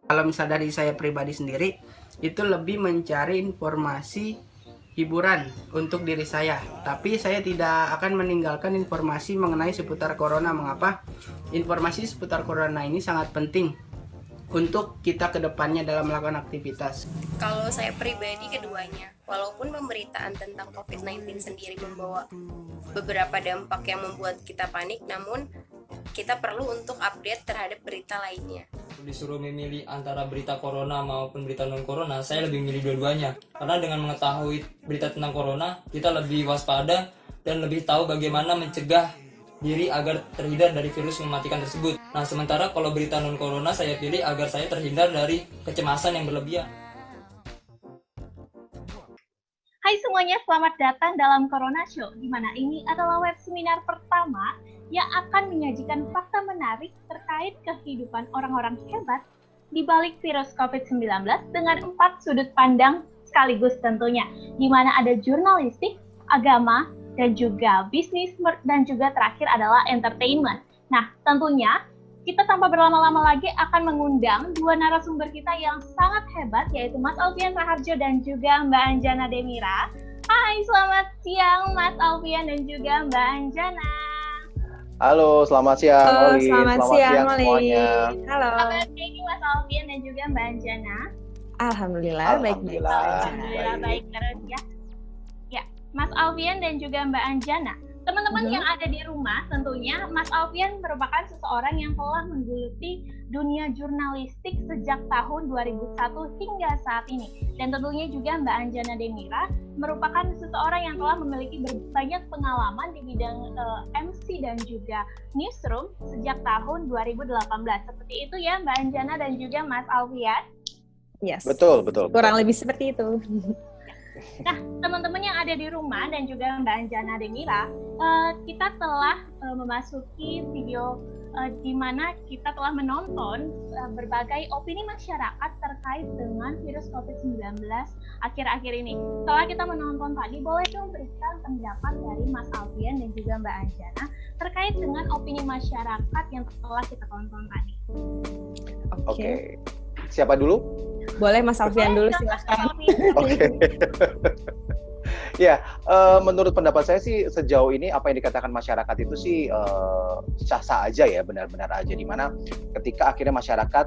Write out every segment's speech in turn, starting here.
Kalau misal dari saya pribadi sendiri, itu lebih mencari informasi hiburan untuk diri saya. Tapi saya tidak akan meninggalkan informasi mengenai seputar corona. Mengapa? Informasi seputar corona ini sangat penting untuk kita kedepannya dalam melakukan aktivitas. Kalau saya pribadi keduanya, walaupun pemberitaan tentang COVID-19 sendiri membawa beberapa dampak yang membuat kita panik, namun kita perlu untuk update terhadap berita lainnya. Disuruh memilih antara berita corona maupun berita non corona, saya lebih memilih dua-duanya. Karena dengan mengetahui berita tentang corona, kita lebih waspada dan lebih tahu bagaimana mencegah diri agar terhindar dari virus mematikan tersebut. Nah, sementara kalau berita non corona saya pilih agar saya terhindar dari kecemasan yang berlebihan. Hai semuanya, selamat datang dalam Corona Show, di mana ini adalah web seminar pertama yang akan menyajikan fakta menarik terkait kehidupan orang-orang hebat di balik virus COVID-19 dengan 4 sudut pandang sekaligus tentunya, di mana ada jurnalistik, agama, dan juga bisnis, dan juga terakhir adalah entertainment. Nah, tentunya kita tanpa berlama-lama lagi akan mengundang dua narasumber kita yang sangat hebat, yaitu Mas Alfian Raharjo dan juga Mbak Anjana Demira. Hai, selamat siang Mas Alfian dan juga Mbak Anjana. Halo, selamat siang Oli. Selamat siang Oli. Semuanya. Halo. Kabar baik Mas Alfian dan juga Mbak Anjana? Alhamdulillah, baik-baik. Alhamdulillah baik terus ya. Ya, Mas Alfian dan juga Mbak Anjana. Teman-teman yang ada di rumah, tentunya Mas Alfian merupakan seseorang yang telah menggeluti dunia jurnalistik sejak tahun 2001 hingga saat ini. Dan tentunya juga Mbak Anjana Demira merupakan seseorang yang telah memiliki banyak pengalaman di bidang MC dan juga newsroom sejak tahun 2018. Seperti itu ya Mbak Anjana dan juga Mas Alfian? Yes. Betul. Kurang lebih seperti itu. Nah, teman-teman yang ada di rumah dan juga Mbak Anjana Demira, kita telah memasuki video di mana kita telah menonton berbagai opini masyarakat terkait dengan virus COVID-19 akhir-akhir ini. Setelah kita menonton tadi, boleh dong berikan pendapat dari Mas Alfian dan juga Mbak Anjana terkait dengan opini masyarakat yang telah kita tonton tadi. Oke. Siapa dulu? Boleh Mas Alfian dulu, silakan. Oke. Ya, menurut pendapat saya sih sejauh ini apa yang dikatakan masyarakat itu sih sah-sah aja ya, benar-benar aja. Dimana ketika akhirnya masyarakat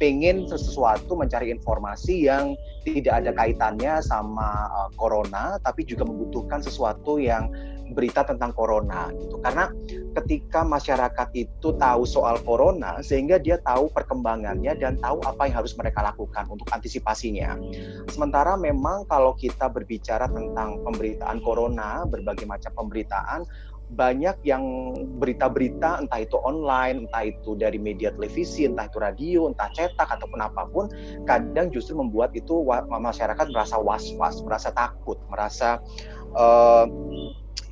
pengen sesuatu mencari informasi yang tidak ada kaitannya sama corona, tapi juga membutuhkan sesuatu yang berita tentang corona gitu. Karena ketika masyarakat itu tahu soal corona, sehingga dia tahu perkembangannya dan tahu apa yang harus mereka lakukan untuk antisipasinya. Sementara memang kalau kita berbicara tentang pemberitaan corona, berbagai macam pemberitaan, banyak yang berita-berita entah itu online, entah itu dari media televisi, entah itu radio, entah cetak ataupun apapun, kadang justru membuat itu masyarakat merasa was-was, merasa takut, merasa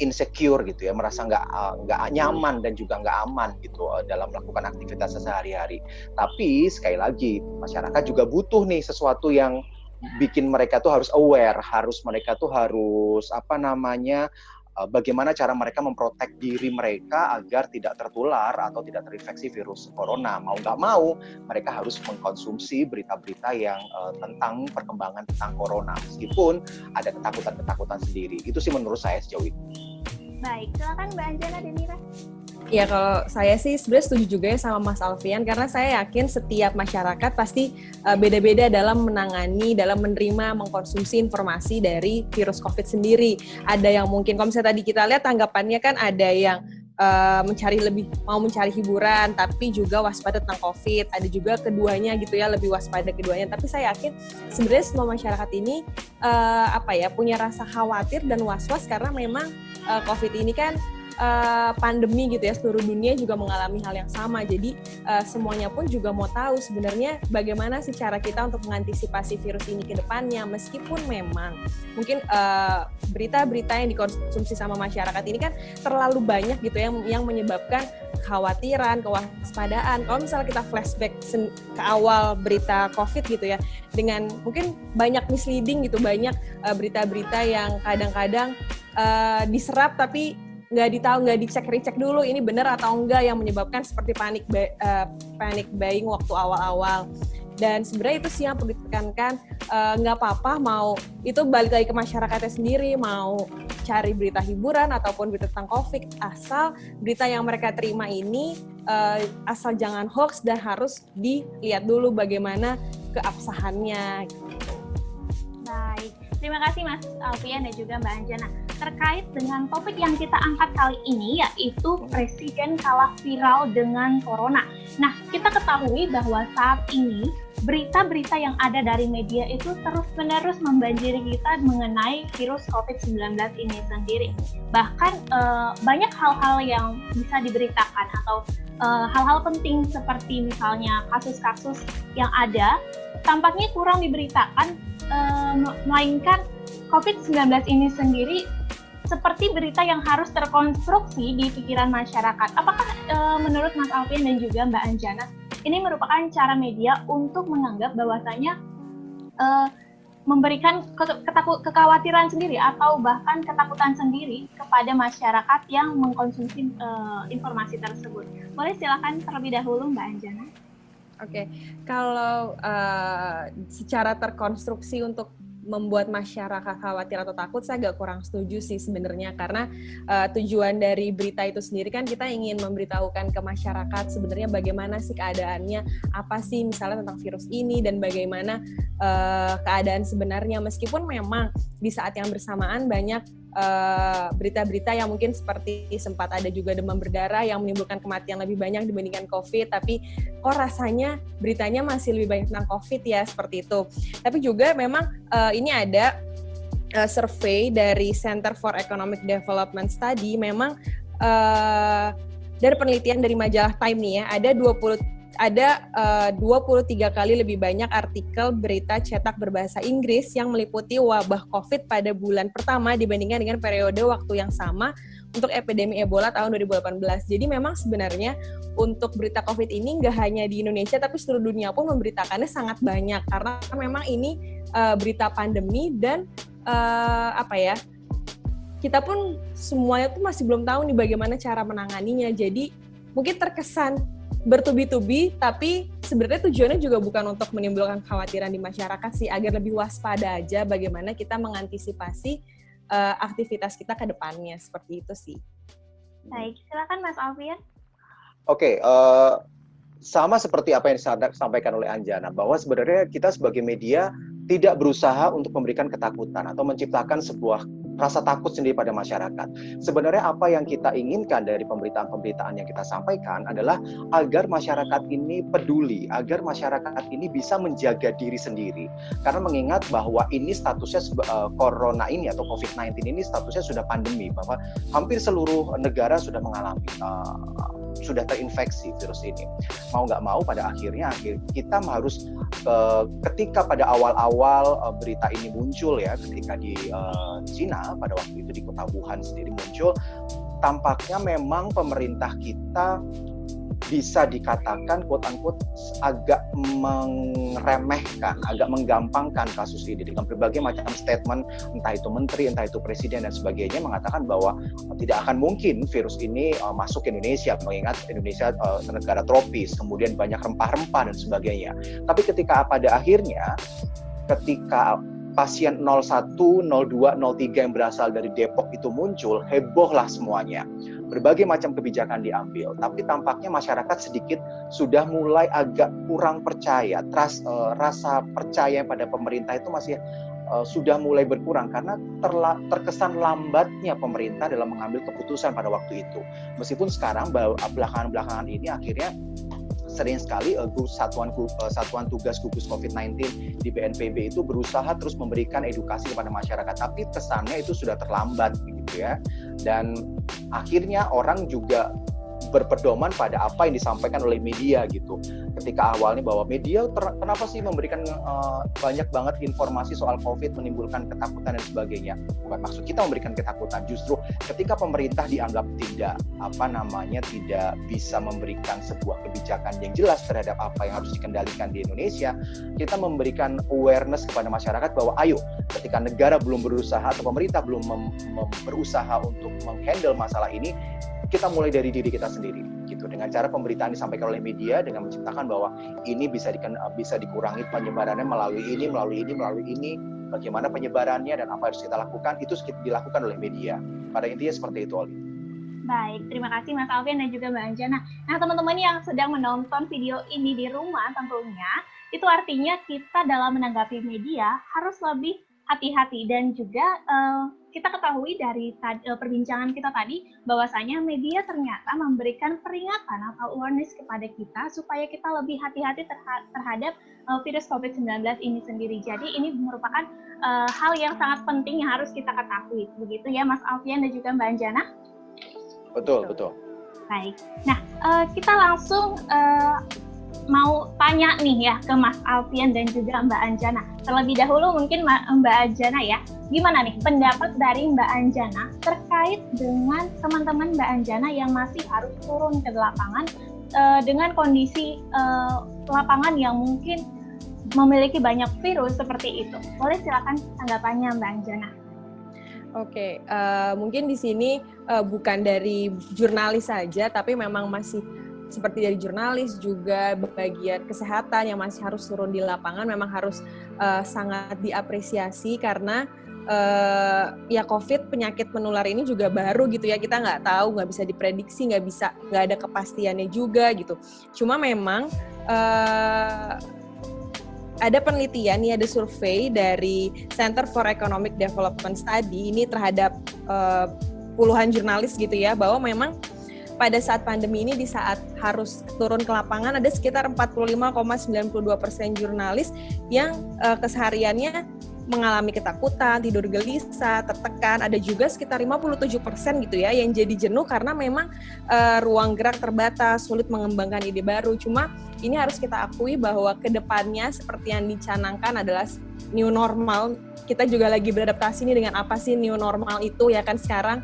insecure gitu ya, merasa nggak nyaman dan juga nggak aman gitu dalam melakukan aktivitas sehari-hari. Tapi sekali lagi masyarakat juga butuh nih sesuatu yang bikin mereka tuh harus aware, mereka tuh harus bagaimana cara mereka memprotek diri mereka agar tidak tertular atau tidak terinfeksi virus corona. Mau nggak mau, mereka harus mengkonsumsi berita-berita yang tentang perkembangan tentang corona. Meskipun ada ketakutan-ketakutan sendiri. Itu sih menurut saya sejauh ini. Baik, silakan Mbak Anjana Demira. Ya, kalau saya sih sebenarnya setuju juga ya sama Mas Alfian, karena saya yakin setiap masyarakat pasti beda-beda dalam menangani, dalam menerima, mengkonsumsi informasi dari virus COVID sendiri. Ada yang mungkin, kalau misalnya tadi kita lihat tanggapannya kan ada yang mau mencari hiburan, tapi juga waspada tentang COVID. Ada juga keduanya gitu ya, lebih waspada keduanya. Tapi saya yakin sebenarnya semua masyarakat ini punya rasa khawatir dan was-was karena memang COVID ini kan pandemi gitu ya, seluruh dunia juga mengalami hal yang sama. Jadi semuanya pun juga mau tahu sebenarnya bagaimana sih cara kita untuk mengantisipasi virus ini ke depannya, meskipun memang mungkin berita-berita yang dikonsumsi sama masyarakat ini kan terlalu banyak gitu ya, yang menyebabkan kekhawatiran, kewaspadaan. Kalau misalnya kita flashback ke awal berita COVID gitu ya, dengan mungkin banyak misleading gitu, banyak berita-berita yang kadang-kadang diserap tapi nggak dicek recheck dulu ini benar atau enggak, yang menyebabkan seperti panic buying waktu awal-awal. Dan sebenarnya itu sih yang perlu ditekankan, nggak apa-apa mau itu balik lagi ke masyarakatnya sendiri, mau cari berita hiburan ataupun berita tentang COVID, asal berita yang mereka terima ini asal jangan hoax dan harus dilihat dulu bagaimana keabsahannya. Baik, terima kasih Mas Alfian dan juga Mbak Anjana. Terkait dengan topik yang kita angkat kali ini, yaitu Presiden kalah viral dengan Corona. Nah, kita ketahui bahwa saat ini berita-berita yang ada dari media itu terus-menerus membanjiri kita mengenai virus COVID-19 ini sendiri. Bahkan banyak hal-hal yang bisa diberitakan atau hal-hal penting seperti misalnya kasus-kasus yang ada tampaknya kurang diberitakan, melainkan COVID-19 ini sendiri seperti berita yang harus terkonstruksi di pikiran masyarakat. Apakah menurut Mas Alfian dan juga Mbak Anjana, ini merupakan cara media untuk menganggap bahwasanya memberikan kekhawatiran sendiri atau bahkan ketakutan sendiri kepada masyarakat yang mengkonsumsi informasi tersebut? Boleh silakan terlebih dahulu Mbak Anjana. Oke, kalau secara terkonstruksi untuk membuat masyarakat khawatir atau takut, saya agak kurang setuju sih sebenarnya, karena tujuan dari berita itu sendiri kan kita ingin memberitahukan ke masyarakat sebenarnya bagaimana sih keadaannya, apa sih misalnya tentang virus ini dan bagaimana keadaan sebenarnya, meskipun memang di saat yang bersamaan banyak berita-berita yang mungkin seperti sempat ada juga demam berdarah yang menimbulkan kematian lebih banyak dibandingkan COVID, tapi kok rasanya beritanya masih lebih banyak tentang COVID ya, seperti itu. Tapi juga memang ini ada survei dari Center for Economic Development Study, memang dari penelitian dari majalah Time nih ya, ada 23 kali lebih banyak artikel berita cetak berbahasa Inggris yang meliputi wabah COVID pada bulan pertama dibandingkan dengan periode waktu yang sama untuk epidemi Ebola tahun 2018. Jadi memang sebenarnya untuk berita COVID ini nggak hanya di Indonesia, tapi seluruh dunia pun memberitakannya sangat banyak, karena memang ini berita pandemi dan kita pun semuanya tuh masih belum tahu nih bagaimana cara menanganinya. Jadi mungkin terkesan bertubi-tubi, tapi sebenarnya tujuannya juga bukan untuk menimbulkan kekhawatiran di masyarakat sih, agar lebih waspada aja bagaimana kita mengantisipasi aktivitas kita ke depannya, seperti itu sih. Baik, silakan Mas Alfian. Oke, sama seperti apa yang disampaikan oleh Anjana, bahwa sebenarnya kita sebagai media tidak berusaha untuk memberikan ketakutan atau menciptakan sebuah rasa takut sendiri pada masyarakat. Sebenarnya apa yang kita inginkan dari pemberitaan-pemberitaan yang kita sampaikan adalah agar masyarakat ini peduli, agar masyarakat ini bisa menjaga diri sendiri. Karena mengingat bahwa ini statusnya corona ini atau COVID-19 ini statusnya sudah pandemi, bahwa hampir seluruh negara sudah mengalami sudah terinfeksi virus ini. Mau nggak mau pada akhirnya kita harus ketika pada awal-awal berita ini muncul ya, ketika di Cina pada waktu itu di kota Wuhan sendiri muncul, tampaknya memang pemerintah kita bisa dikatakan quote-unquote agak meremehkan, agak menggampangkan kasus ini dengan berbagai macam statement, entah itu menteri, entah itu presiden dan sebagainya, mengatakan bahwa tidak akan mungkin virus ini masuk ke Indonesia, mengingat Indonesia negara tropis, kemudian banyak rempah-rempah dan sebagainya. Tapi ketika pada akhirnya ketika pasien 01, 02, 03 yang berasal dari Depok itu muncul, hebohlah semuanya. Berbagai macam kebijakan diambil, tapi tampaknya masyarakat sedikit sudah mulai agak kurang percaya. Rasa percaya pada pemerintah itu masih sudah mulai berkurang karena terkesan lambatnya pemerintah dalam mengambil keputusan pada waktu itu. Meskipun sekarang belakangan ini akhirnya sering sekali Satuan Tugas Gugus COVID-19 di BNPB itu berusaha terus memberikan edukasi kepada masyarakat, tapi kesannya itu sudah terlambat begitu ya. Dan akhirnya orang juga berpedoman pada apa yang disampaikan oleh media gitu. Ketika awalnya bahwa media kenapa sih memberikan banyak banget informasi soal COVID, menimbulkan ketakutan dan sebagainya. Bukan maksud kita memberikan ketakutan, justru ketika pemerintah dianggap tidak bisa memberikan sebuah kebijakan yang jelas terhadap apa yang harus dikendalikan di Indonesia, kita memberikan awareness kepada masyarakat bahwa ayo, ketika negara belum berusaha atau pemerintah belum berusaha untuk menghandle masalah ini, kita mulai dari diri kita sendiri. Kita gitu. Dengan cara pemberitaan disampaikan oleh media dengan menciptakan bahwa ini bisa dikurangi penyebarannya melalui ini, bagaimana penyebarannya dan apa harus kita lakukan, itu dilakukan oleh media. Pada intinya seperti itu, Oli. Baik, terima kasih Mas Alfian dan juga Mbak Anjana. Nah, teman-teman yang sedang menonton video ini di rumah tentunya, itu artinya kita dalam menanggapi media harus lebih hati-hati dan juga kita ketahui dari perbincangan kita tadi bahwasanya media ternyata memberikan peringatan atau awareness kepada kita supaya kita lebih hati-hati terhadap virus COVID-19 ini sendiri. Jadi ini merupakan hal yang sangat penting yang harus kita ketahui. Begitu ya Mas Alfian dan juga Mbak Anjana? Betul. Baik. Nah, kita langsung mau tanya nih ya ke Mas Alfian dan juga Mbak Anjana. Terlebih dahulu mungkin Mbak Anjana ya, gimana nih pendapat dari Mbak Anjana terkait dengan teman-teman Mbak Anjana yang masih harus turun ke lapangan dengan kondisi lapangan yang mungkin memiliki banyak virus seperti itu. Boleh silakan tanggapannya Mbak Anjana. Oke, mungkin di sini bukan dari jurnalis saja, tapi memang masih seperti dari jurnalis juga bagian kesehatan yang masih harus turun di lapangan memang harus sangat diapresiasi karena ya COVID penyakit menular ini juga baru gitu ya, kita nggak tahu, nggak bisa diprediksi, nggak ada kepastiannya juga gitu. Cuma memang ada penelitian nih, ada survei dari Center for Economic Development Study ini terhadap puluhan jurnalis gitu ya, bahwa memang pada saat pandemi ini di saat harus turun ke lapangan ada sekitar 45,92% jurnalis yang kesehariannya mengalami ketakutan, tidur gelisah, tertekan. Ada juga sekitar 57% gitu ya yang jadi jenuh karena memang ruang gerak terbatas, sulit mengembangkan ide baru. Cuma ini harus kita akui bahwa kedepannya seperti yang dicanangkan adalah new normal. Kita juga lagi beradaptasi nih dengan apa sih new normal itu ya kan sekarang.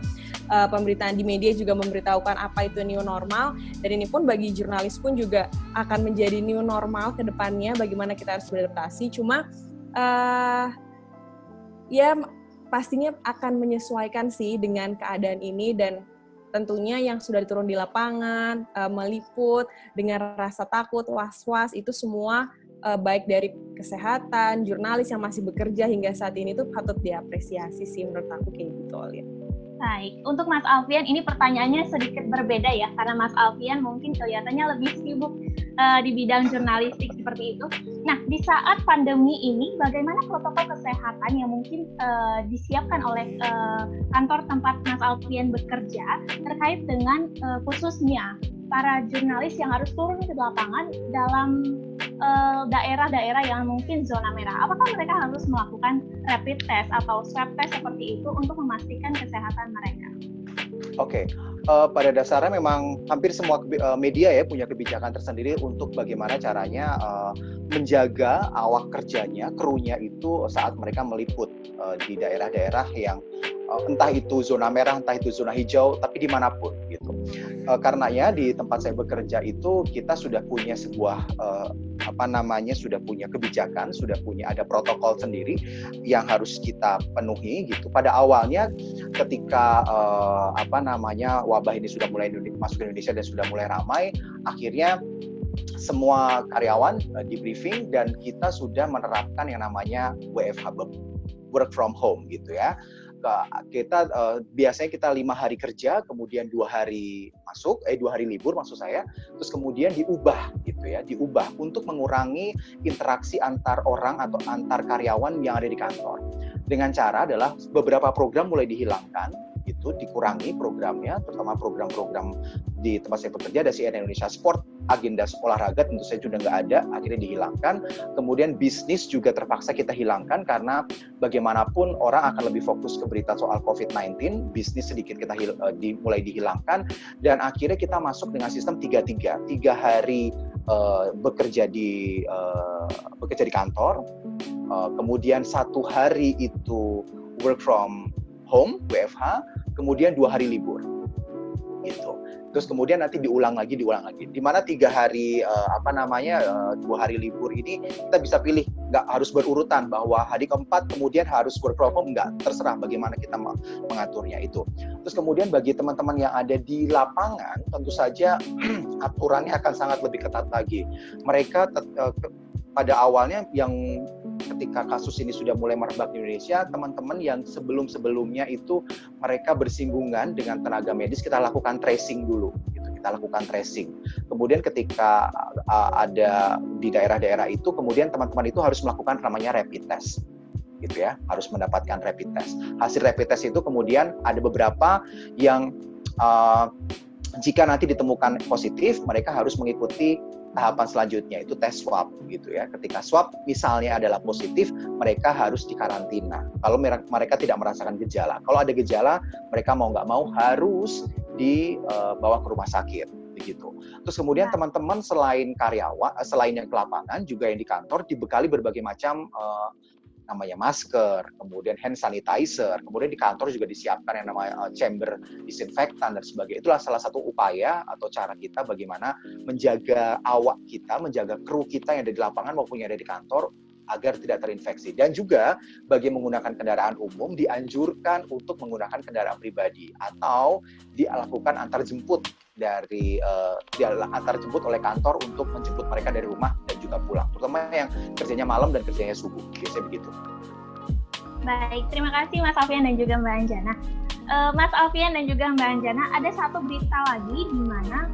Pemberitaan di media juga memberitahukan apa itu new normal, dan ini pun bagi jurnalis pun juga akan menjadi new normal ke depannya, bagaimana kita harus beradaptasi. Cuma ya pastinya akan menyesuaikan sih dengan keadaan ini, dan tentunya yang sudah turun di lapangan, meliput dengan rasa takut, was-was, itu semua baik dari kesehatan, jurnalis yang masih bekerja hingga saat ini tuh patut diapresiasi sih menurut aku kayak gitu, Olin. Baik, untuk Mas Alfian ini pertanyaannya sedikit berbeda ya, karena Mas Alfian mungkin kelihatannya lebih sibuk di bidang jurnalistik seperti itu. Nah, di saat pandemi ini, bagaimana protokol kesehatan yang mungkin disiapkan oleh kantor tempat Mas Alfian bekerja terkait dengan khususnya para jurnalis yang harus turun ke lapangan dalam daerah-daerah yang mungkin zona merah? Apakah mereka harus melakukan rapid test atau swab test seperti itu untuk memastikan kesehatan mereka? Oke, pada dasarnya memang hampir semua media ya punya kebijakan tersendiri untuk bagaimana caranya menjaga awak kerjanya, krunya itu saat mereka meliput di daerah-daerah yang entah itu zona merah, entah itu zona hijau, tapi dimanapun gitu. Karenanya di tempat saya bekerja itu kita sudah punya sebuah sudah punya kebijakan, sudah punya ada protokol sendiri yang harus kita penuhi gitu. Pada awalnya ketika wabah ini sudah mulai masuk ke Indonesia dan sudah mulai ramai, akhirnya semua karyawan di briefing dan kita sudah menerapkan yang namanya WFH, work from home gitu ya. Kita biasanya kita 5 hari kerja, kemudian 2 hari libur maksud saya, terus kemudian diubah gitu ya, diubah untuk mengurangi interaksi antar orang atau antar karyawan yang ada di kantor. Dengan cara adalah beberapa program mulai dihilangkan, itu dikurangi programnya, terutama program-program di tempat saya bekerja ada CNN Indonesia Sport, agenda olahraga tentu saja sudah nggak ada, akhirnya dihilangkan. Kemudian bisnis juga terpaksa kita hilangkan karena bagaimanapun orang akan lebih fokus ke berita soal COVID-19, bisnis sedikit kita mulai dihilangkan, dan akhirnya kita masuk dengan sistem 3-3 hari bekerja di kantor, kemudian 1 hari itu work from home, WFH, kemudian 2 hari libur, gitu. Terus kemudian nanti diulang lagi. Di mana 3 hari 2 hari libur ini kita bisa pilih, nggak harus berurutan bahwa hari keempat kemudian harus work from home, nggak, terserah bagaimana kita mengaturnya itu. Terus kemudian bagi teman-teman yang ada di lapangan, tentu saja aturannya akan sangat lebih ketat lagi. Mereka pada awalnya yang ketika kasus ini sudah mulai merebak di Indonesia, teman-teman yang sebelum-sebelumnya itu mereka bersinggungan dengan tenaga medis, kita lakukan tracing dulu, gitu. Kita lakukan tracing. Kemudian ketika ada di daerah-daerah itu, kemudian teman-teman itu harus melakukan namanya rapid test, gitu ya, harus mendapatkan rapid test. Hasil rapid test itu kemudian ada beberapa yang jika nanti ditemukan positif, mereka harus mengikuti tahapan selanjutnya, itu tes swab, gitu ya. Ketika swab misalnya adalah positif, mereka harus dikarantina. Kalau mereka tidak merasakan gejala, kalau ada gejala, mereka mau nggak mau harus dibawa ke rumah sakit, begitu. Terus kemudian teman-teman selain karyawan, selain yang ke lapangan, juga yang di kantor dibekali berbagai macam namanya masker, kemudian hand sanitizer, kemudian di kantor juga disiapkan yang namanya chamber disinfektan dan sebagainya. Itulah salah satu upaya atau cara kita bagaimana menjaga awak kita, menjaga kru kita yang ada di lapangan maupun yang ada di kantor agar tidak terinfeksi. Dan juga bagi menggunakan kendaraan umum dianjurkan untuk menggunakan kendaraan pribadi atau dilakukan antar jemput antar jemput oleh kantor untuk menjemput mereka dari rumah dan juga pulang, terutama yang kerjanya malam dan kerjanya subuh, biasanya begitu. Baik, terima kasih Mas Alfian dan juga Mbak Anjana. Mas Alfian dan juga Mbak Anjana, ada satu berita lagi di mana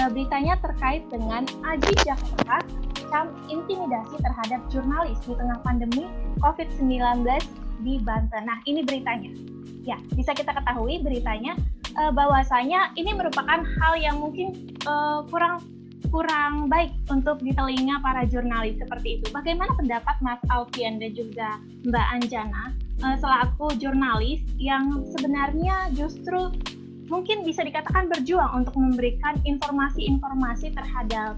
beritanya terkait dengan Aji Jakarta intimidasi terhadap jurnalis di tengah pandemi COVID-19 di Banten. Nah, ini beritanya. Ya, bisa kita ketahui beritanya bahwasanya ini merupakan hal yang mungkin kurang baik untuk di telinga para jurnalis seperti itu. Bagaimana pendapat Mas Alfian dan juga Mbak Anjana selaku jurnalis yang sebenarnya justru mungkin bisa dikatakan berjuang untuk memberikan informasi-informasi terhadap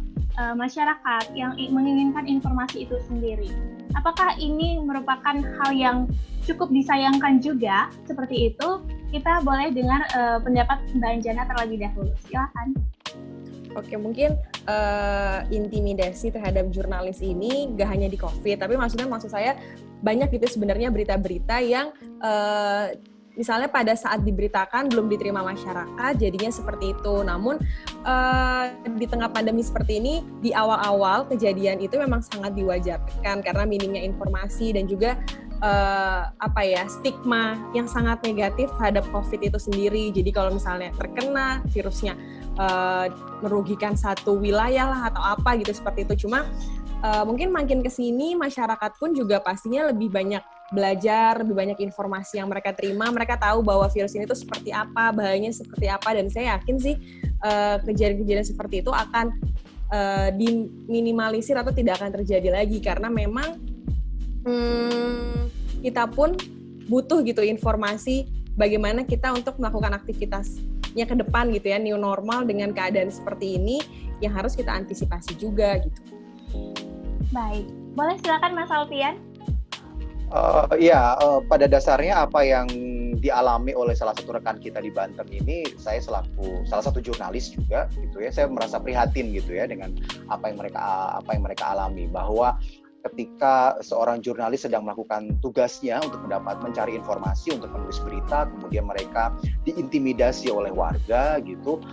masyarakat yang menginginkan informasi itu sendiri. Apakah ini merupakan hal yang cukup disayangkan juga seperti itu? Kita boleh dengar pendapat Mbak Anjana terlebih dahulu. Silakan. Oke, mungkin intimidasi terhadap jurnalis ini gak hanya di COVID, tapi maksud saya banyak gitu sebenarnya berita-berita yang misalnya pada saat diberitakan belum diterima masyarakat, jadinya seperti itu. Namun di tengah pandemi seperti ini, di awal-awal kejadian itu memang sangat diwajarkan karena minimnya informasi dan juga stigma yang sangat negatif terhadap COVID itu sendiri. Jadi kalau misalnya terkena virusnya merugikan satu wilayah lah atau apa gitu seperti itu. Cuma mungkin makin kesini masyarakat pun juga pastinya lebih banyak belajar, lebih banyak informasi yang mereka terima. Mereka tahu bahwa virus ini tuh seperti apa, bahayanya seperti apa, dan saya yakin sih kejadian-kejadian seperti itu akan diminimalisir atau tidak akan terjadi lagi karena memang kita pun butuh gitu informasi bagaimana kita untuk melakukan aktivitasnya ke depan gitu ya, new normal dengan keadaan seperti ini yang harus kita antisipasi juga gitu. Baik, boleh silakan Mas Alfian. Pada dasarnya apa yang dialami oleh salah satu rekan kita di Banten ini, saya selaku salah satu jurnalis juga gitu ya, saya merasa prihatin gitu ya dengan apa yang mereka alami, bahwa ketika seorang jurnalis sedang melakukan tugasnya untuk mencari informasi, untuk menulis berita, kemudian mereka diintimidasi oleh warga gitu,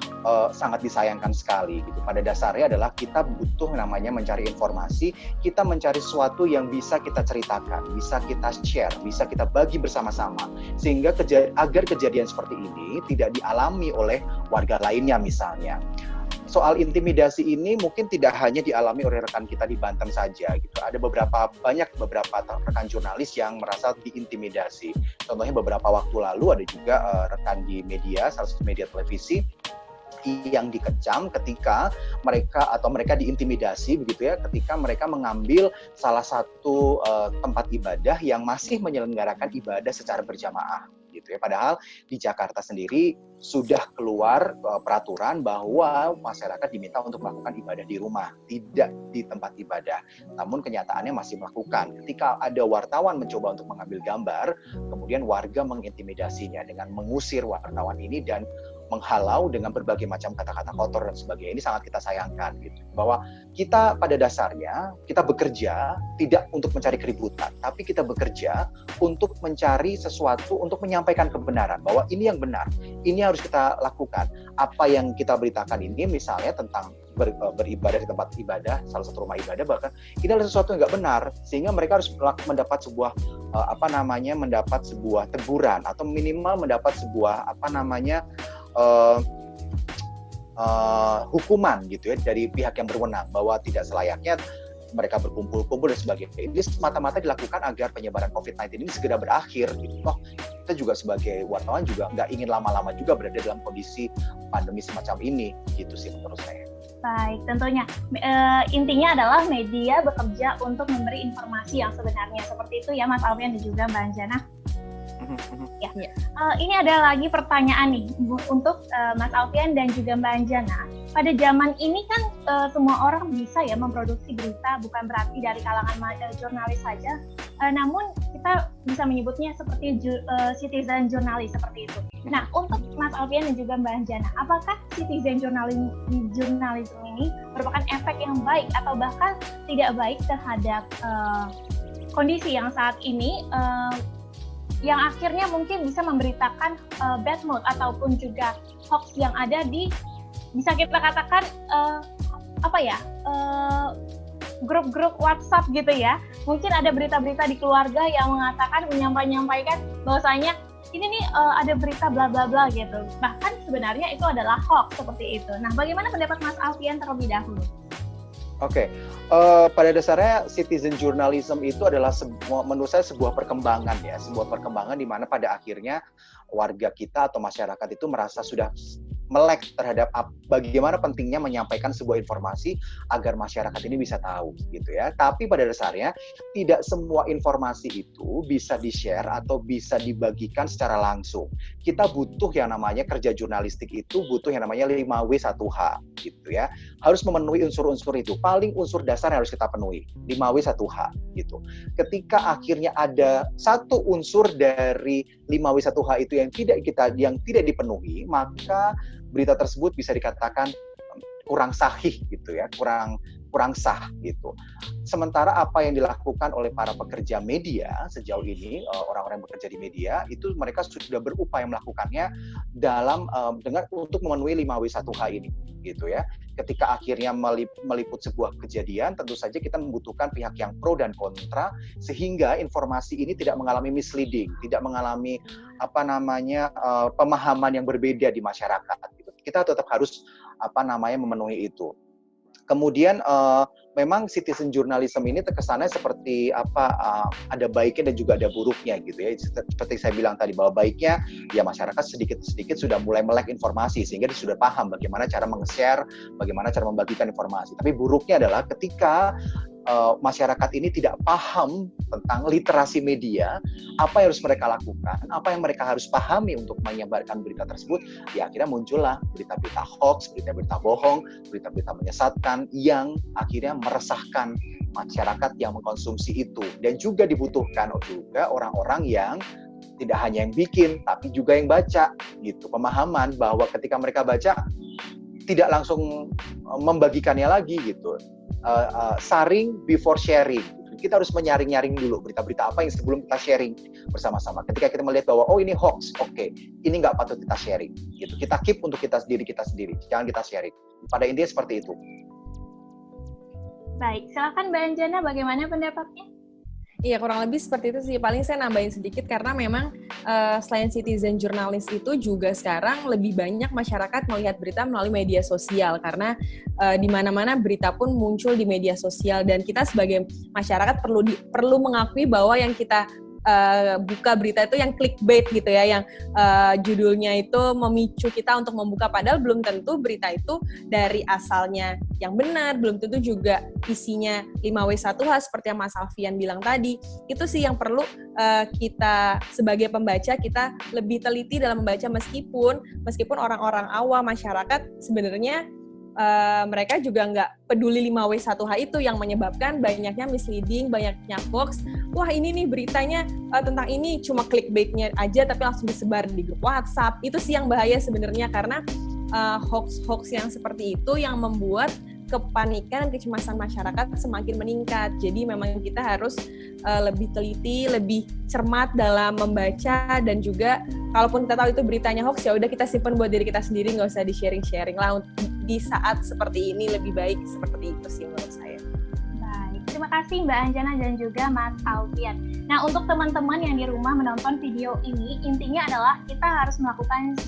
sangat disayangkan sekali gitu. Pada dasarnya adalah kita butuh namanya mencari informasi, kita mencari sesuatu yang bisa kita ceritakan, bisa kita share, bisa kita bagi bersama-sama, sehingga agar kejadian seperti ini tidak dialami oleh warga lainnya misalnya. Soal intimidasi ini mungkin tidak hanya dialami oleh rekan kita di Banten saja gitu. Ada banyak beberapa rekan jurnalis yang merasa diintimidasi. Contohnya beberapa waktu lalu ada juga rekan di media, salah satu media televisi yang dikecam ketika mereka diintimidasi begitu ya, ketika mereka mengambil salah satu tempat ibadah yang masih menyelenggarakan ibadah secara berjamaah gitu ya. Padahal di Jakarta sendiri sudah keluar peraturan bahwa masyarakat diminta untuk melakukan ibadah di rumah, tidak di tempat ibadah. Namun kenyataannya masih melakukan. Ketika ada wartawan mencoba untuk mengambil gambar, kemudian warga mengintimidasinya dengan mengusir wartawan ini dan menghalau dengan berbagai macam kata-kata kotor dan sebagainya. Ini sangat kita sayangkan gitu. Bahwa kita pada dasarnya kita bekerja tidak untuk mencari keributan, tapi kita bekerja untuk mencari sesuatu, untuk menyampaikan kebenaran bahwa ini yang benar, ini harus kita lakukan. Apa yang kita beritakan ini misalnya tentang beribadah di tempat ibadah, salah satu rumah ibadah, bahkan ini adalah sesuatu yang nggak benar, sehingga mereka harus mendapat sebuah mendapat sebuah teguran atau minimal mendapat sebuah hukuman gitu ya dari pihak yang berwenang, bahwa tidak selayaknya mereka berkumpul-kumpul dan sebagainya. Ini semata-mata dilakukan agar penyebaran COVID-19 ini segera berakhir gitu. Toh kita juga sebagai wartawan juga nggak ingin lama-lama juga berada dalam kondisi pandemi semacam ini gitu sih menurut saya. Baik, tentunya intinya adalah media bekerja untuk memberi informasi yang sebenarnya, seperti itu ya Mas Alfian dan juga Mbak Anjana. Ya. Ini ada lagi pertanyaan nih untuk Mas Alfian dan juga Mbak Anjana. Pada zaman ini kan semua orang bisa ya memproduksi berita, bukan berarti dari kalangan jurnalis saja. Namun kita bisa menyebutnya seperti citizen jurnalis seperti itu. Nah, untuk Mas Alfian dan juga Mbak Anjana, apakah citizen journalism ini merupakan efek yang baik atau bahkan tidak baik terhadap kondisi yang saat ini yang akhirnya mungkin bisa memberitakan bad mood ataupun juga hoax yang ada di, bisa kita katakan grup-grup WhatsApp gitu ya. Mungkin ada berita-berita di keluarga yang mengatakan, menyampaikan bahwasanya ini nih ada berita bla bla bla gitu. Bahkan sebenarnya itu adalah hoax seperti itu. Nah, bagaimana pendapat Mas Alfian terlebih dahulu? Oke, pada dasarnya citizen journalism itu adalah menurut saya sebuah perkembangan ya, sebuah perkembangan di mana pada akhirnya warga kita atau masyarakat itu merasa sudah melek terhadap bagaimana pentingnya menyampaikan sebuah informasi agar masyarakat ini bisa tahu gitu ya. Tapi pada dasarnya tidak semua informasi itu bisa di-share atau bisa dibagikan secara langsung. Kita butuh yang namanya kerja jurnalistik, itu butuh yang namanya 5W1H gitu ya. Harus memenuhi unsur-unsur itu. Paling unsur dasar yang harus kita penuhi, 5W1H gitu. Ketika akhirnya ada satu unsur dari 5W1H itu yang tidak dipenuhi, maka berita tersebut bisa dikatakan kurang sahih gitu ya, kurang sah gitu. Sementara apa yang dilakukan oleh para pekerja media sejauh ini, orang-orang yang bekerja di media itu mereka sudah berupaya melakukannya dengan untuk memenuhi 5W1H ini gitu ya. Ketika akhirnya meliput sebuah kejadian, tentu saja kita membutuhkan pihak yang pro dan kontra sehingga informasi ini tidak mengalami misleading, tidak mengalami pemahaman yang berbeda di masyarakat gitu. Kita tetap harus memenuhi itu. Kemudian memang citizen journalism ini terkesannya seperti ada baiknya dan juga ada buruknya gitu ya. Seperti saya bilang tadi, bahwa baiknya ya masyarakat sedikit-sedikit sudah mulai melek informasi sehingga dia sudah paham bagaimana cara meng-share, bagaimana cara membagikan informasi. Tapi buruknya adalah ketika masyarakat ini tidak paham tentang literasi media, apa yang harus mereka lakukan, apa yang mereka harus pahami untuk menyebarkan berita tersebut, ya akhirnya muncullah berita-berita hoax, berita-berita bohong, berita-berita menyesatkan yang akhirnya meresahkan masyarakat yang mengkonsumsi itu. Dan juga dibutuhkan juga orang-orang yang tidak hanya yang bikin, tapi juga yang baca gitu. Pemahaman bahwa ketika mereka baca, tidak langsung membagikannya lagi gitu. Saring before sharing. Kita harus menyaring-nyaring dulu berita-berita apa yang sebelum kita sharing bersama-sama. Ketika kita melihat bahwa ini hoax, oke, ini nggak patut kita sharing. Gitu. Kita keep untuk kita sendiri, jangan kita sharing. Pada intinya seperti itu. Baik, silakan Mbak Anjana, bagaimana pendapatnya? Iya, kurang lebih seperti itu sih. Paling saya nambahin sedikit karena memang selain citizen journalist itu juga sekarang lebih banyak masyarakat melihat berita melalui media sosial karena di mana-mana berita pun muncul di media sosial dan kita sebagai masyarakat perlu mengakui bahwa yang kita buka berita itu yang clickbait gitu ya, yang judulnya itu memicu kita untuk membuka, padahal belum tentu berita itu dari asalnya yang benar, belum tentu juga isinya 5W1H seperti yang Mas Alfian bilang tadi. Itu sih yang perlu kita sebagai pembaca, kita lebih teliti dalam membaca, meskipun orang-orang awam masyarakat sebenarnya mereka juga nggak peduli 5W1H itu yang menyebabkan banyaknya misleading, banyaknya hoax. Wah, ini nih beritanya tentang ini cuma clickbait-nya aja tapi langsung disebar di grup WhatsApp. Itu sih yang bahaya sebenarnya karena hoax-hoax yang seperti itu yang membuat kepanikan dan kecemasan masyarakat semakin meningkat. Jadi memang kita harus lebih teliti, lebih cermat dalam membaca, dan juga kalaupun kita tahu itu beritanya hoax, ya udah kita simpan buat diri kita sendiri, nggak usah di-sharing-sharing lah di saat seperti ini lebih baik seperti itu sih menurut saya. Baik, terima kasih Mbak Anjana dan juga Mas Alfian. Nah, untuk teman-teman yang di rumah menonton video ini, intinya adalah kita harus melakukan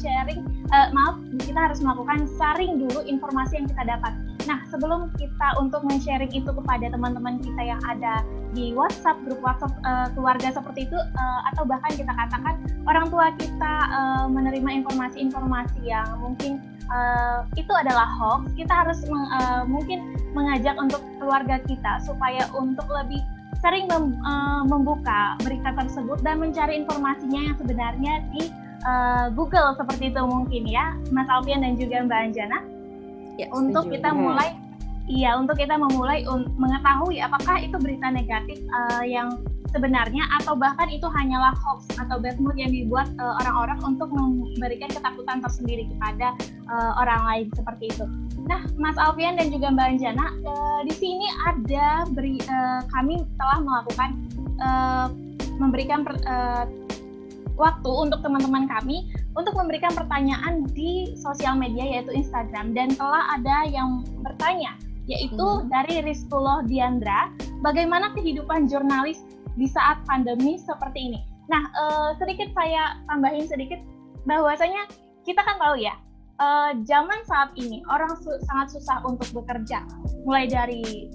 kita harus melakukan saring dulu informasi yang kita dapat. Nah, sebelum kita untuk men-sharing itu kepada teman-teman kita yang ada di WhatsApp, grup WhatsApp keluarga seperti itu, atau bahkan kita katakan orang tua kita menerima informasi-informasi yang mungkin itu adalah hoax, kita harus mungkin mengajak untuk keluarga kita supaya untuk lebih sering membuka berita tersebut dan mencari informasinya yang sebenarnya di Google seperti itu mungkin ya, Mas Alfian dan juga Mbak Anjana. Ya, Untuk setuju. kita mulai, untuk kita memulai mengetahui apakah itu berita negatif yang sebenarnya atau bahkan itu hanyalah hoax atau bad mood yang dibuat orang-orang untuk memberikan ketakutan tersendiri kepada orang lain seperti itu. Nah, Mas Alfian dan juga Mbak Anjana, di sini ada kami telah melakukan memberikan waktu untuk teman-teman kami untuk memberikan pertanyaan di sosial media yaitu Instagram, dan telah ada yang bertanya yaitu dari Rizkullah Diandra, bagaimana kehidupan jurnalis di saat pandemi seperti ini. Nah, sedikit saya tambahin sedikit bahwasanya kita kan tahu ya, zaman saat ini orang sangat susah untuk bekerja, mulai dari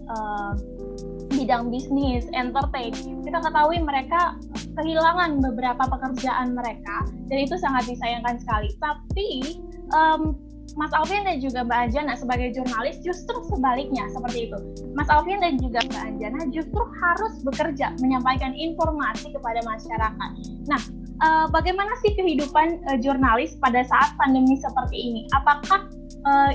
bidang bisnis, entertain. Kita ketahui mereka kehilangan beberapa pekerjaan mereka, dan itu sangat disayangkan sekali. Tapi Mas Alfian dan juga Mbak Anjana sebagai jurnalis justru sebaliknya seperti itu. Mas Alfian dan juga Mbak Anjana justru harus bekerja menyampaikan informasi kepada masyarakat. Nah, bagaimana sih kehidupan jurnalis pada saat pandemi seperti ini? Apakah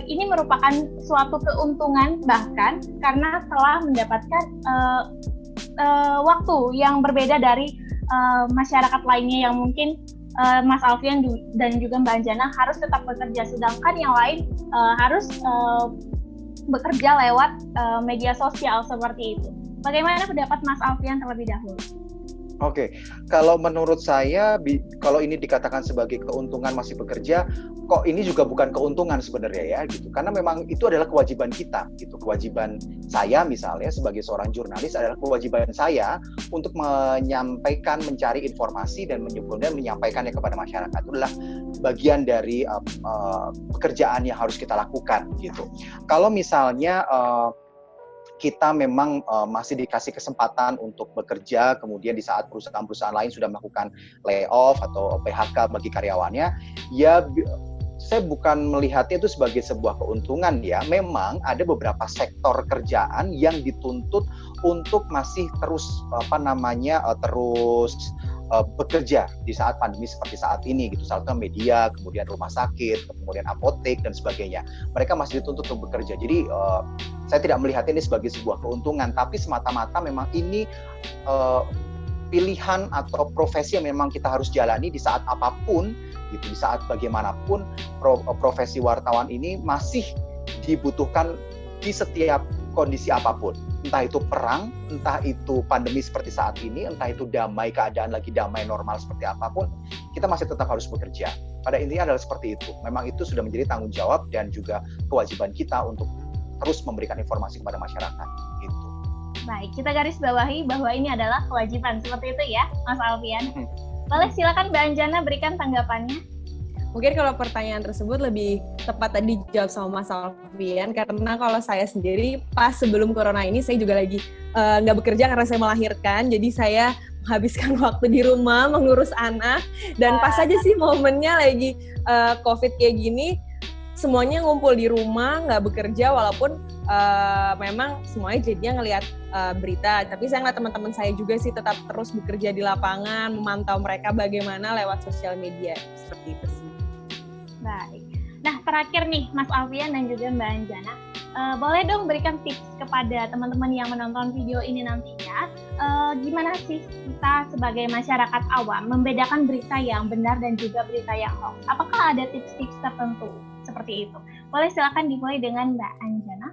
ini merupakan suatu keuntungan bahkan karena telah mendapatkan waktu yang berbeda dari masyarakat lainnya yang mungkin Mas Alfian dan juga Mbak Anjana harus tetap bekerja, sedangkan yang lain harus bekerja lewat media sosial seperti itu. Bagaimana pendapat Mas Alfian terlebih dahulu? Oke, kalau menurut saya, kalau ini dikatakan sebagai keuntungan masih bekerja, kok ini juga bukan keuntungan sebenarnya ya, gitu. Karena memang itu adalah kewajiban kita, gitu. Kewajiban saya misalnya sebagai seorang jurnalis adalah kewajiban saya untuk menyampaikan, mencari informasi dan menyampaikannya kepada masyarakat. Itu adalah bagian dari pekerjaan yang harus kita lakukan, gitu. Kalau misalnya kita memang masih dikasih kesempatan untuk bekerja, kemudian di saat perusahaan-perusahaan lain sudah melakukan layoff atau PHK bagi karyawannya, ya saya bukan melihatnya itu sebagai sebuah keuntungan ya. Memang ada beberapa sektor kerjaan yang dituntut untuk masih terus bekerja di saat pandemi seperti saat ini gitu. Salah satu media, kemudian rumah sakit, kemudian apotek dan sebagainya. Mereka masih dituntut untuk bekerja. Jadi saya tidak melihat ini sebagai sebuah keuntungan, tapi semata-mata memang ini pilihan atau profesi yang memang kita harus jalani di saat apapun gitu, di saat bagaimanapun profesi wartawan ini masih dibutuhkan di setiap kondisi apapun, entah itu perang, entah itu pandemi seperti saat ini, entah itu damai, keadaan lagi damai normal seperti apapun, kita masih tetap harus bekerja. Pada intinya adalah seperti itu. Memang itu sudah menjadi tanggung jawab dan juga kewajiban kita untuk terus memberikan informasi kepada masyarakat. Gitu. Baik, kita garis bawahi bahwa ini adalah kewajiban seperti itu ya, Mas Alfian. Boleh silakan Mbak Anjana berikan tanggapannya. Mungkin kalau pertanyaan tersebut lebih tepat tadi dijawab sama Mas Alfian, karena kalau saya sendiri pas sebelum corona ini saya juga lagi nggak bekerja karena saya melahirkan, jadi saya menghabiskan waktu di rumah mengurus anak, dan pas aja sih momennya lagi COVID kayak gini, semuanya ngumpul di rumah, nggak bekerja, walaupun memang semuanya jadinya ngelihat berita, tapi saya ngeliat teman-teman saya juga sih tetap terus bekerja di lapangan, memantau mereka bagaimana lewat sosial media, seperti itu sih. Baik. Nah, terakhir nih Mas Alfian dan juga Mbak Anjana, boleh dong berikan tips kepada teman-teman yang menonton video ini nantinya, gimana sih kita sebagai masyarakat awam membedakan berita yang benar dan juga berita yang hoax? Apakah ada tips-tips tertentu seperti itu? Boleh silakan dimulai dengan Mbak Anjana.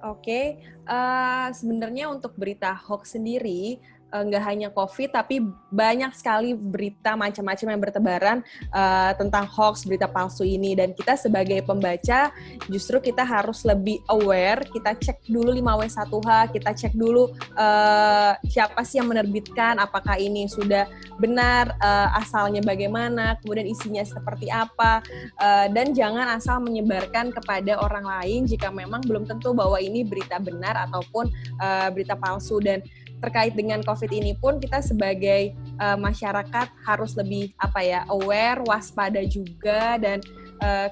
Oke, sebenarnya untuk berita hoax sendiri, nggak hanya COVID, tapi banyak sekali berita macam-macam yang bertebaran tentang hoax, berita palsu ini. Dan kita sebagai pembaca, justru kita harus lebih aware, kita cek dulu 5W1H, kita cek dulu siapa sih yang menerbitkan, apakah ini sudah benar, asalnya bagaimana, kemudian isinya seperti apa, dan jangan asal menyebarkan kepada orang lain jika memang belum tentu bahwa ini berita benar ataupun berita palsu. Dan terkait dengan COVID ini pun kita sebagai masyarakat harus lebih aware, waspada juga, dan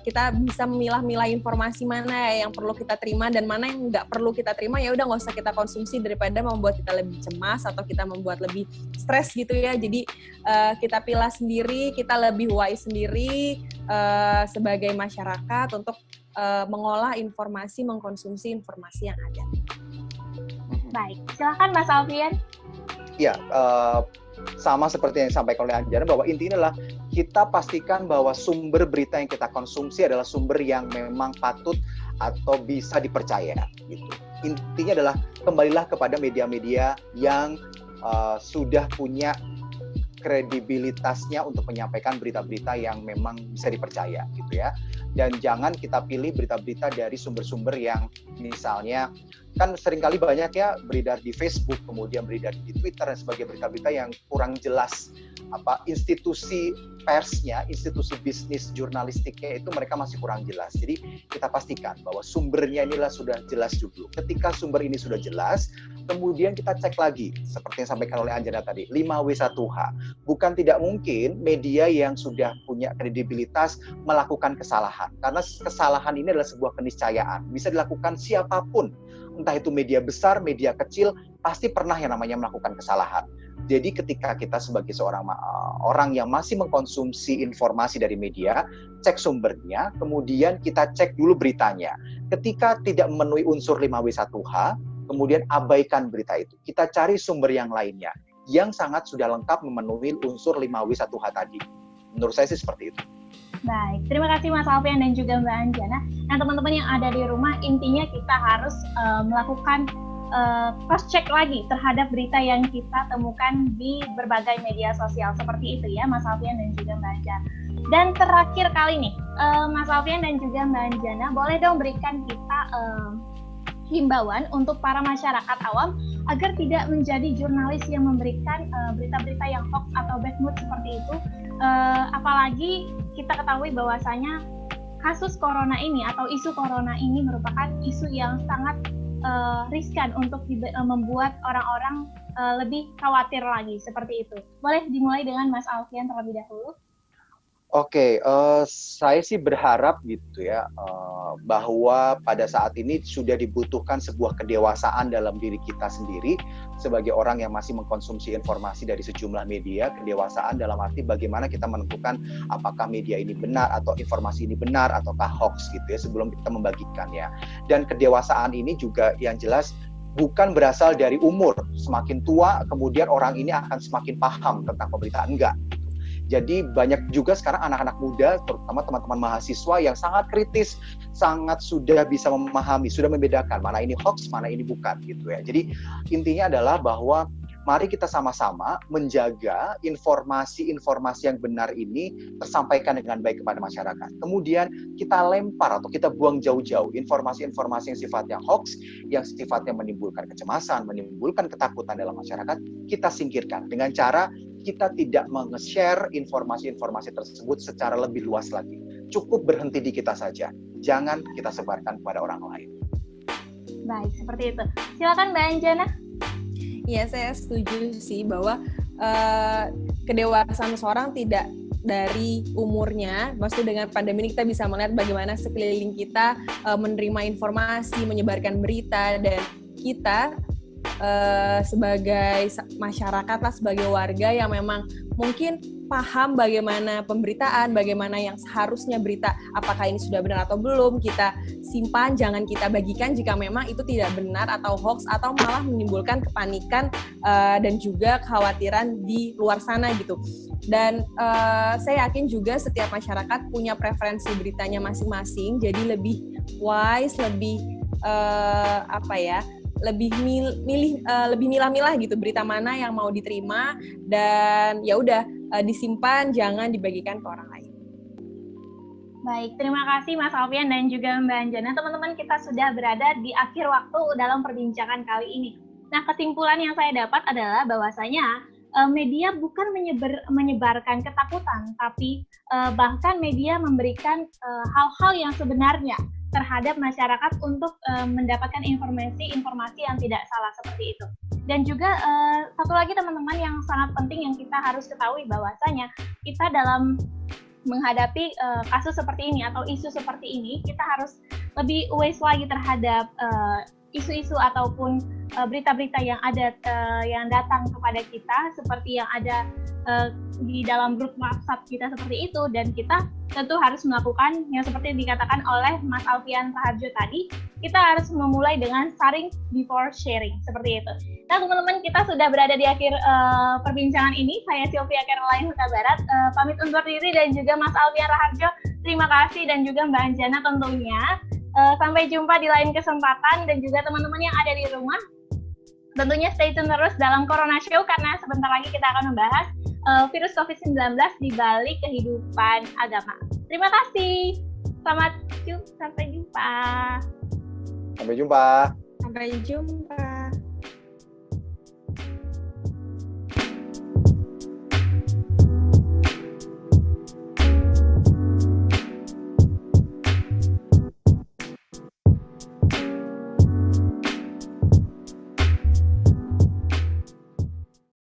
kita bisa memilah-milah informasi mana yang perlu kita terima dan mana yang nggak perlu kita terima. Ya udah, nggak usah kita konsumsi daripada membuat kita lebih cemas atau kita membuat lebih stres gitu ya. Jadi kita pilih sendiri, kita lebih wise sendiri sebagai masyarakat untuk mengolah informasi, mengkonsumsi informasi yang ada. Baik, silakan Mas Alfian. Ya, sama seperti yang disampaikan oleh Anjana, bahwa intinya adalah kita pastikan bahwa sumber berita yang kita konsumsi adalah sumber yang memang patut atau bisa dipercaya. Gitu. Intinya adalah kembalilah kepada media-media yang sudah punya kredibilitasnya untuk menyampaikan berita-berita yang memang bisa dipercaya, gitu ya. Dan jangan kita pilih berita-berita dari sumber-sumber yang misalnya, kan seringkali banyak ya beredar di Facebook, kemudian beredar di Twitter dan sebagai berita-berita yang kurang jelas institusi persnya, institusi bisnis jurnalistiknya itu mereka masih kurang jelas. Jadi kita pastikan bahwa sumbernya inilah sudah jelas dulu. Ketika sumber ini sudah jelas, kemudian kita cek lagi seperti yang disampaikan oleh Anjana tadi, 5W1H. Bukan tidak mungkin media yang sudah punya kredibilitas melakukan kesalahan, karena kesalahan ini adalah sebuah keniscayaan, bisa dilakukan siapapun. Entah itu media besar, media kecil, pasti pernah yang namanya melakukan kesalahan. Jadi ketika kita sebagai seorang orang yang masih mengkonsumsi informasi dari media, cek sumbernya, kemudian kita cek dulu beritanya. Ketika tidak memenuhi unsur 5W1H, kemudian abaikan berita itu. Kita cari sumber yang lainnya, yang sangat sudah lengkap memenuhi unsur 5W1H tadi. Menurut saya sih seperti itu. Baik, terima kasih Mas Alfian dan juga Mbak Anjana. Nah, teman-teman yang ada di rumah, intinya kita harus melakukan cross check lagi terhadap berita yang kita temukan di berbagai media sosial seperti itu ya, Mas Alfian dan juga Mbak Anjana. Dan terakhir kali nih, Mas Alfian dan juga Mbak Anjana, boleh dong berikan kita himbauan untuk para masyarakat awam agar tidak menjadi jurnalis yang memberikan berita-berita yang hoax atau bad mood seperti itu. Apalagi kita ketahui bahwasanya kasus corona ini atau isu corona ini merupakan isu yang sangat riskan untuk membuat orang-orang lebih khawatir lagi seperti itu. Boleh dimulai dengan Mas Alfian terlebih dahulu. Oke, saya sih berharap gitu ya, bahwa pada saat ini sudah dibutuhkan sebuah kedewasaan dalam diri kita sendiri sebagai orang yang masih mengkonsumsi informasi dari sejumlah media. Kedewasaan dalam arti bagaimana kita menentukan apakah media ini benar atau informasi ini benar ataukah hoax gitu ya, sebelum kita membagikannya. Dan kedewasaan ini juga yang jelas bukan berasal dari umur. Semakin tua kemudian orang ini akan semakin paham tentang pemberitaan, enggak. Jadi banyak juga sekarang anak-anak muda, terutama teman-teman mahasiswa yang sangat kritis, sangat sudah bisa memahami, sudah membedakan mana ini hoax, mana ini bukan gitu ya. Jadi intinya adalah bahwa mari kita sama-sama menjaga informasi-informasi yang benar ini tersampaikan dengan baik kepada masyarakat. Kemudian kita lempar atau kita buang jauh-jauh informasi-informasi yang sifatnya hoax, yang sifatnya menimbulkan kecemasan, menimbulkan ketakutan dalam masyarakat, kita singkirkan dengan cara kita tidak meng-share informasi-informasi tersebut secara lebih luas lagi. Cukup berhenti di kita saja. Jangan kita sebarkan kepada orang lain. Baik, seperti itu. Silakan Mbak Anjana. Iya, saya setuju sih bahwa kedewasaan seorang tidak dari umurnya. Maksudnya dengan pandemi ini kita bisa melihat bagaimana sekeliling kita menerima informasi, menyebarkan berita, dan kita sebagai masyarakat lah, sebagai warga yang memang mungkin paham bagaimana pemberitaan, bagaimana yang seharusnya berita, apakah ini sudah benar atau belum, kita simpan, jangan kita bagikan jika memang itu tidak benar atau hoax atau malah menimbulkan kepanikan dan juga kekhawatiran di luar sana gitu. Dan saya yakin juga setiap masyarakat punya preferensi beritanya masing-masing, jadi lebih wise, lebih lebih milah-milah gitu berita mana yang mau diterima, dan ya udah disimpan, jangan dibagikan ke orang lain. Baik, terima kasih Mas Alfian dan juga Mbak Anjana. Teman-teman, kita sudah berada di akhir waktu dalam perbincangan kali ini. Nah, kesimpulan yang saya dapat adalah bahwasanya media bukan menyebarkan ketakutan, tapi bahkan media memberikan hal-hal yang sebenarnya terhadap masyarakat untuk mendapatkan informasi yang tidak salah seperti itu. Dan juga satu lagi teman-teman yang sangat penting yang kita harus ketahui bahwasanya kita dalam menghadapi kasus seperti ini atau isu seperti ini, kita harus lebih aware lagi terhadap isu-isu ataupun berita-berita yang ada yang datang kepada kita, seperti yang ada di dalam grup WhatsApp kita seperti itu, dan kita tentu harus melakukan yang seperti yang dikatakan oleh Mas Alfian Raharjo tadi, kita harus memulai dengan sharing before sharing, seperti itu. Nah teman-teman, kita sudah berada di akhir perbincangan ini. Saya Sylvia Caroline Huta Barat, pamit undur diri, dan juga Mas Alfian Raharjo, terima kasih, dan juga Mbak Anjana tentunya. Sampai jumpa di lain kesempatan, dan juga teman-teman yang ada di rumah, tentunya stay tune terus dalam Corona Show, karena sebentar lagi kita akan membahas virus COVID-19 di balik kehidupan agama. Terima kasih. Sampai jumpa. Sampai jumpa. Sampai jumpa.